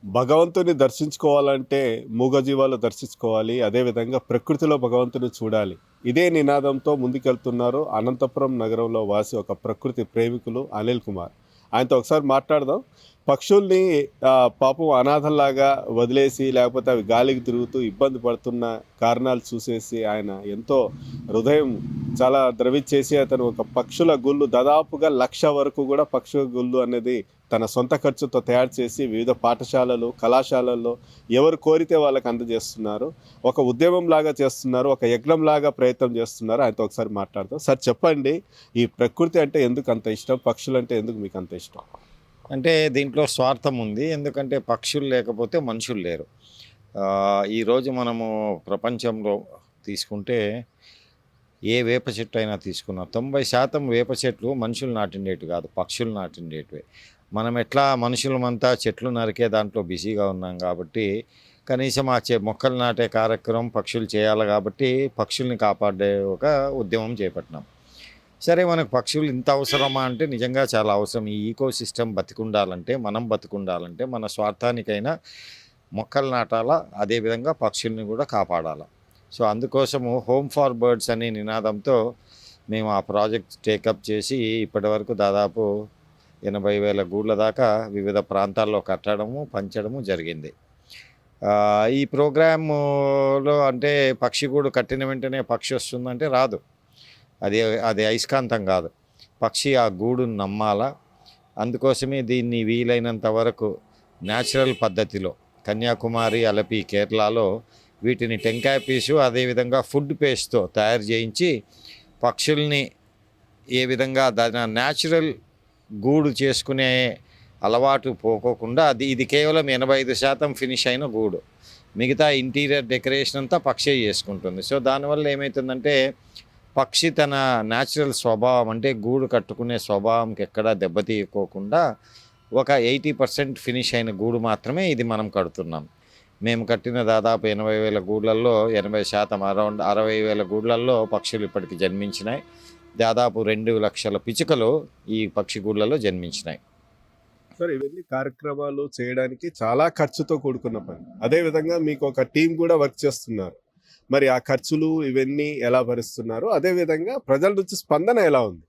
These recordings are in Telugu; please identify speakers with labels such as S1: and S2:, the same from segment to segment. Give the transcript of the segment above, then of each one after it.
S1: భగవంతుని దర్శించుకోవాలంటే మూగజీవాలు దర్శించుకోవాలి. అదేవిధంగా ప్రకృతిలో భగవంతుని చూడాలి. ఇదే నినాదంతో ముందుకెళ్తున్నారు అనంతపురం నగరంలో వాసి ఒక ప్రకృతి ప్రేమికులు అనిల్ కుమార్. ఆయనతో ఒకసారి మాట్లాడదాం. పక్షుల్ని పాపం అనాథల్లాగా వదిలేసి లేకపోతే అవి గాలికి తిరుగుతూ ఇబ్బంది పడుతున్న కారణాలు చూసేసి ఆయన ఎంతో హృదయం చాలా ద్రవించేసి అతను ఒక పక్షుల గుళ్ళు దాదాపుగా 1,00,000 వరకు కూడా పక్షుల గుళ్ళు అనేది తన సొంత ఖర్చుతో తయారు చేసి వివిధ పాఠశాలలు, కళాశాలల్లో ఎవరు కోరితే వాళ్ళకి అందజేస్తున్నారు. ఒక ఉద్యమం లాగా చేస్తున్నారు. ఒక యజ్ఞం లాగా ప్రయత్నం చేస్తున్నారు. ఆయనతో ఒకసారి మాట్లాడదాం. సార్ చెప్పండి, ఈ ప్రకృతి అంటే ఎందుకు అంత ఇష్టం? పక్షులంటే ఎందుకు మీకు అంత ఇష్టం?
S2: అంటే దీంట్లో స్వార్థం ఉంది. ఎందుకంటే పక్షులు లేకపోతే మనుషులు లేరు. ఈరోజు మనము ప్రపంచంలో తీసుకుంటే ఏ వేప చెట్టు అయినా తీసుకున్నా 90% వేప చెట్లు మనుషులు నాటిండేటివి కాదు, పక్షులు నాటిండేటివే. మనం ఎట్లా మనుషులమంతా చెట్లు నరికే దాంట్లో బిజీగా ఉన్నాం కాబట్టి కనీసం ఆ మొక్కలు నాటే కార్యక్రమం పక్షులు చేయాలి కాబట్టి పక్షుల్ని కాపాడే ఒక ఉద్యమం చేపట్టినాం. సరే, మనకు పక్షులు ఇంత అవసరమా అంటే నిజంగా చాలా అవసరం. ఈ ఈకో సిస్టమ్ బతికుండాలంటే, మనం బతికుండాలంటే మన స్వార్థానికైనా మొక్కలు నాటాలా, అదేవిధంగా పక్షుల్ని కూడా కాపాడాలా. సో అందుకోసము హోమ్ ఫార్ బర్డ్స్ అనే నినాదంతో మేము ఆ ప్రాజెక్ట్ టేకప్ చేసి ఇప్పటివరకు దాదాపు 80,000 గూళ్ళ దాకా వివిధ ప్రాంతాల్లో కట్టడము, పంచడము జరిగింది. ఈ ప్రోగ్రాములో అంటే పక్షి గూడు కట్టిన వెంటనే పక్షి వస్తుందంటే రాదు. అది అది అయస్కాంతం కాదు. పక్షి ఆ గూడును నమ్మాలా. అందుకోసమే దీన్ని వీలైనంత వరకు న్యాచురల్ పద్ధతిలో కన్యాకుమారి, అలపి, కేరళలో వీటిని టెంకాయ పీసు అదేవిధంగా ఫుడ్ పేస్ట్తో తయారు చేయించి పక్షుల్ని ఏ విధంగా దాని న్యాచురల్ గూడు చేసుకునే అలవాటు పోకోకుండా ఇది కేవలం 85% ఫినిష్ అయిన గూడు. మిగతా ఇంటీరియర్ డెకరేషన్ అంతా పక్షి చేసుకుంటుంది. సో దానివల్ల ఏమవుతుందంటే పక్షి తన న్యాచురల్ స్వభావం అంటే గూడు కట్టుకునే స్వభావంకి ఎక్కడా దెబ్బతీయకోకుండా ఒక 80% ఫినిష్ అయిన గూడు మాత్రమే ఇది మనం కడుతున్నాం. మేము కట్టిన దాదాపు 80,000 గూళ్ళల్లో 80% అరౌండ్ 60,000 గూళ్ళల్లో పక్షులు ఇప్పటికి జన్మించినాయి. దాదాపు 2 లక్షల పిచ్చుకలు ఈ పక్షి గూళ్ళలో జన్మించినాయి.
S1: సార్, ఇవన్నీ కార్యక్రమాలు చేయడానికి చాలా ఖర్చుతో కూడుకున్న పని. అదేవిధంగా మీకు ఒక టీం కూడా వర్క్ చేస్తున్నారు. మరి ఆ ఖర్చులు ఇవన్నీ ఎలా భరిస్తున్నారు? అదేవిధంగా ప్రజల నుంచి స్పందన ఎలా ఉంది?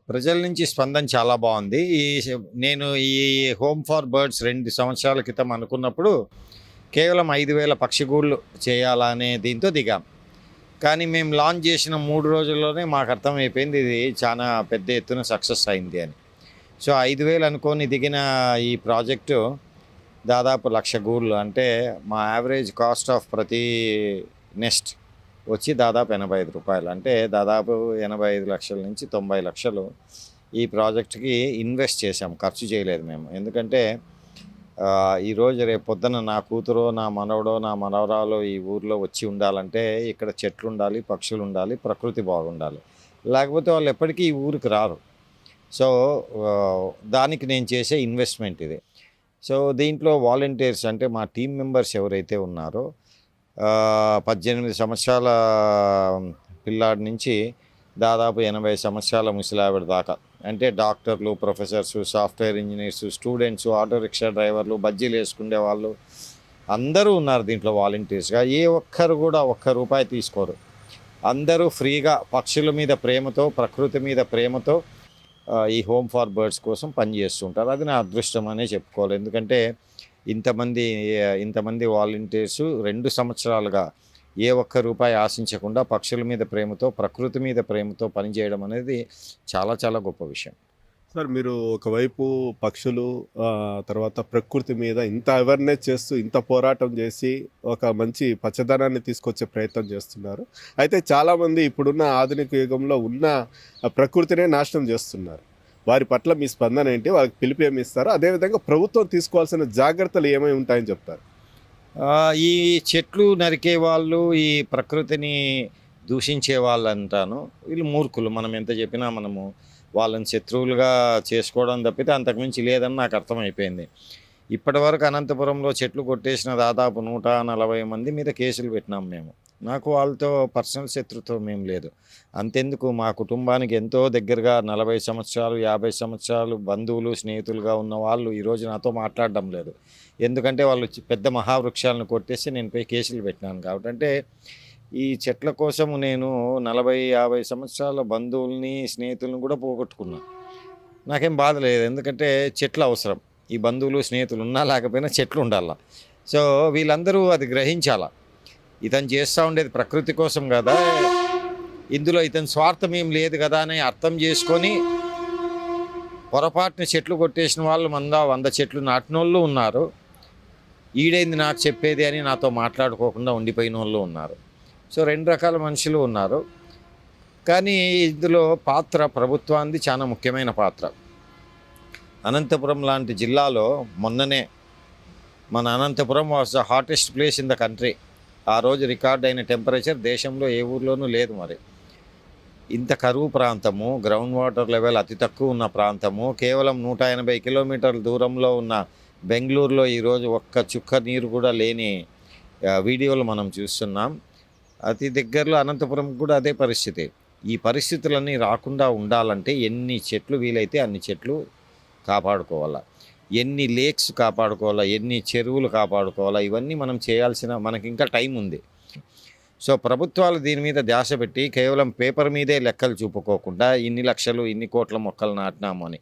S2: ప్రజల నుంచి స్పందన చాలా బాగుంది. నేను ఈ హోమ్ ఫార్ బర్డ్స్ 2 సంవత్సరాల క్రితం అనుకున్నప్పుడు కేవలం 5,000 పక్షిగూళ్ళు చేయాలనే దీంతో దిగాం. కానీ మేము లాంచ్ చేసిన 3 రోజుల్లోనే మాకు అర్థమైపోయింది ఇది చాలా పెద్ద ఎత్తున సక్సెస్ అయింది అని. సో 5,000 అనుకొని దిగిన ఈ ప్రాజెక్టు దాదాపు 1,00,000 గూళ్ళు, అంటే మా యావరేజ్ కాస్ట్ ఆఫ్ ప్రతి నెక్స్ట్ వచ్చి దాదాపు రూ. 85. అంటే దాదాపు 85 లక్షల నుంచి 90 లక్షలు ఈ ప్రాజెక్ట్కి ఇన్వెస్ట్ చేసాం. ఖర్చు చేయలేదు మేము. ఎందుకంటే ఈరోజు రేపు పొద్దున నా కూతురో, నా మనవడో, నా మనవరాలో ఈ ఊర్లో వచ్చి ఉండాలంటే ఇక్కడ చెట్లు ఉండాలి, పక్షులు ఉండాలి, ప్రకృతి బాగుండాలి. లేకపోతే వాళ్ళు ఎప్పటికీ ఈ ఊరికి రారు. సో దానికి నేను చేసే ఇన్వెస్ట్మెంట్ ఇది. సో దీంట్లో వాలంటీర్స్ అంటే మా టీం మెంబర్స్ ఎవరైతే ఉన్నారో 18 సంవత్సరాల పిల్లాడి నుంచి దాదాపు 80 సంవత్సరాల ముసలావిడ దాకా, అంటే డాక్టర్లు, professors, software engineers, students, auto rickshaw డ్రైవర్లు, బజ్జీలు వేసుకునే వాళ్ళు అందరూ ఉన్నారు దీంట్లో వాలంటీర్స్గా. ఏ ఒక్కరు కూడా ₹1 తీసుకోరు. అందరూ ఫ్రీగా పక్షుల మీద ప్రేమతో, ప్రకృతి మీద ప్రేమతో ఈ హోమ్ ఫార్ బర్డ్స్ కోసం పనిచేస్తుంటారు. అది నా అదృష్టం అనే చెప్పుకోవాలి. ఎందుకంటే ఇంతమంది వాలంటీర్స్ 2 సంవత్సరాలుగా ఏ ₹1 ఆశించకుండా పక్షుల మీద ప్రేమతో, ప్రకృతి మీద ప్రేమతో పనిచేయడం అనేది చాలా చాలా గొప్ప విషయం.
S1: సార్, మీరు ఒకవైపు పక్షులు తర్వాత ప్రకృతి మీద ఇంత అవేర్నెస్ చేస్తూ, ఇంత పోరాటం చేసి ఒక మంచి పచ్చదనాన్ని తీసుకొచ్చే ప్రయత్నం చేస్తున్నారు. అయితే చాలామంది ఇప్పుడున్న ఆధునిక యుగంలో ఉన్న ప్రకృతినే నాశనం చేస్తున్నారు. వారి పట్ల మీ స్పందన ఏంటి? వాళ్ళకి పిలుపు ఏమి ఇస్తారు? అదేవిధంగా ప్రభుత్వం తీసుకోవాల్సిన జాగ్రత్తలు ఏమై ఉంటాయని చెప్తారు?
S2: ఈ చెట్లు నరికే వాళ్ళు, ఈ ప్రకృతిని దూషించే వాళ్ళు అంటాను, వీళ్ళు మూర్ఖులు. మనం ఎంత చెప్పినా మనము వాళ్ళని శత్రువులుగా చేసుకోవడం తప్పితే అంతకుమించి లేదని నాకు అర్థమైపోయింది. ఇప్పటివరకు అనంతపురంలో చెట్లు కొట్టేసిన దాదాపు 140 మంది మీద కేసులు పెట్టినాం మేము. నాకు వాళ్ళతో పర్సనల్ శత్రుత్వం ఏం లేదు. అంతెందుకు మా కుటుంబానికి ఎంతో దగ్గరగా 40 సంవత్సరాలు, 50 సంవత్సరాలు బంధువులు, స్నేహితులుగా ఉన్న వాళ్ళు ఈరోజు నాతో మాట్లాడడం లేదు. ఎందుకంటే వాళ్ళు పెద్ద మహావృక్షాలను కొట్టేసి నేను పోయి కేసులు పెట్టినాను కాబట్టి. అంటే ఈ చెట్ల కోసం నేను 40, 50 సంవత్సరాల బంధువుల్ని, స్నేహితులను కూడా పోగొట్టుకున్నా. నాకేం బాధ లేదు. ఎందుకంటే చెట్లు అవసరం. ఈ బంధువులు, స్నేహితులు ఉన్నా లేకపోయినా చెట్లు ఉండాల. సో వీళ్ళందరూ అది గ్రహించాల. ఇతను చేస్తూ ఉండేది ప్రకృతి కోసం కదా, ఇందులో ఇతని స్వార్థం ఏం లేదు కదా అని అర్థం చేసుకొని పొరపాటున చెట్లు కొట్టేసిన వాళ్ళు 100 చెట్లు నాటినోళ్ళు ఉన్నారు. ఈడైంది నాకు చెప్పేది అని నాతో మాట్లాడుకోకుండా ఉండిపోయిన వాళ్ళు ఉన్నారు. సో 2 రకాల మనుషులు ఉన్నారు. కానీ ఇందులో పాత్ర ప్రభుత్వానికి చాలా ముఖ్యమైన పాత్ర. అనంతపురం లాంటి జిల్లాలో మొన్ననే మన Anantapur was the hottest place in the country. ఆ రోజు రికార్డ్ అయిన టెంపరేచర్ దేశంలో ఏ ఊర్లోనూ లేదు. మరి ఇంత కరువు ప్రాంతము, గ్రౌండ్ వాటర్ లెవెల్ అతి తక్కువ ఉన్న ప్రాంతము, కేవలం 180 కిలోమీటర్ల దూరంలో ఉన్న బెంగళూరులో ఈరోజు ఒక్క చుక్క నీరు కూడా లేని వీడియోలు మనం చూస్తున్నాం. అతి దగ్గరలో అనంతపురం కూడా అదే పరిస్థితి. ఈ పరిస్థితులన్నీ రాకుండా ఉండాలంటే ఎన్ని చెట్లు వీలైతే అన్ని చెట్లు కాపాడుకోవాలా, ఎన్ని లేక్స్ కాపాడుకోవాలా, ఎన్ని చెరువులు కాపాడుకోవాలా, ఇవన్నీ మనం చేయాల్సిన, మనకి ఇంకా టైం ఉంది. సో ప్రభుత్వాలు దీని మీద ధ్యాస పెట్టి కేవలం పేపర్ మీదే లెక్కలు చూపుకోకుండా ఇన్ని లక్షలు, ఇన్ని కోట్ల మొక్కలు నాటినాము అని,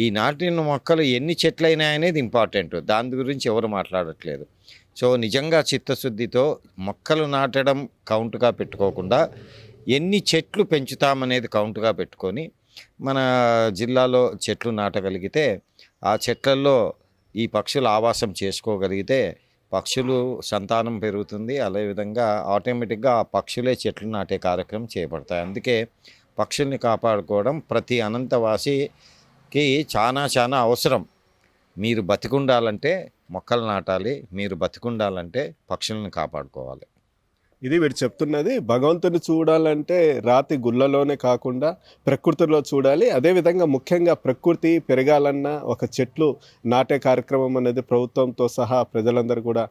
S2: ఈ నాటిన మొక్కలు ఎన్ని చెట్లైనా అనేది ఇంపార్టెంట్. దాని గురించి ఎవరు మాట్లాడట్లేదు. సో నిజంగా చిత్తశుద్ధితో మొక్కలు నాటడం కౌంట్గా పెట్టుకోకుండా ఎన్ని చెట్లు పెంచుతామనేది కౌంట్గా పెట్టుకొని మన జిల్లాలో చెట్లు నాటగలిగితే, ఆ చెట్లల్లో ఈ పక్షులు ఆవాసం చేసుకోగలిగితే పక్షులు సంతానం పెరుగుతుంది. అదేవిధంగా ఆటోమేటిక్గా ఆ పక్షులే చెట్లు నాటే కార్యక్రమం చేపడతాయి. అందుకే పక్షుల్ని కాపాడుకోవడం ప్రతి అనంతవాసికి చాలా అవసరం. మీరు బతికుండాలంటే మొక్కలు నాటాలి, మీరు బతికుండాలంటే పక్షుల్ని కాపాడుకోవాలి.
S1: ఇది వీడు చెప్తున్నది. భగవంతుని చూడాలంటే రాతి గుళ్ళలోనే కాకుండా ప్రకృతిలో చూడాలి. అదేవిధంగా ముఖ్యంగా ప్రకృతి పెరగాలన్న ఒక చెట్లు నాటే కార్యక్రమం అనేది ప్రభుత్వంతో సహా ప్రజలందరూ కూడా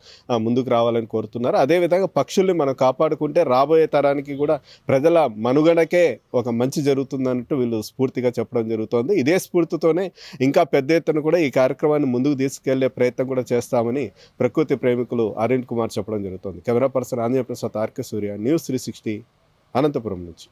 S1: ముందుకు రావాలని కోరుతున్నారు. అదేవిధంగా పక్షుల్ని మనం కాపాడుకుంటే రాబోయే తరానికి కూడా ప్రజల మనుగడకే ఒక మంచి జరుగుతుందన్నట్టు వీళ్ళు స్ఫూర్తిగా చెప్పడం జరుగుతోంది. ఇదే స్ఫూర్తితోనే ఇంకా పెద్ద ఎత్తున కూడా ఈ కార్యక్రమాన్ని ముందుకు తీసుకెళ్లే ప్రయత్నం కూడా చేస్తామని ప్రకృతి ప్రేమికులు అరుణ్ కుమార్ చెప్పడం జరుగుతోంది. Camera person Anjaneya Prasad, RK Surya, news 360 Anantapur నుంచి.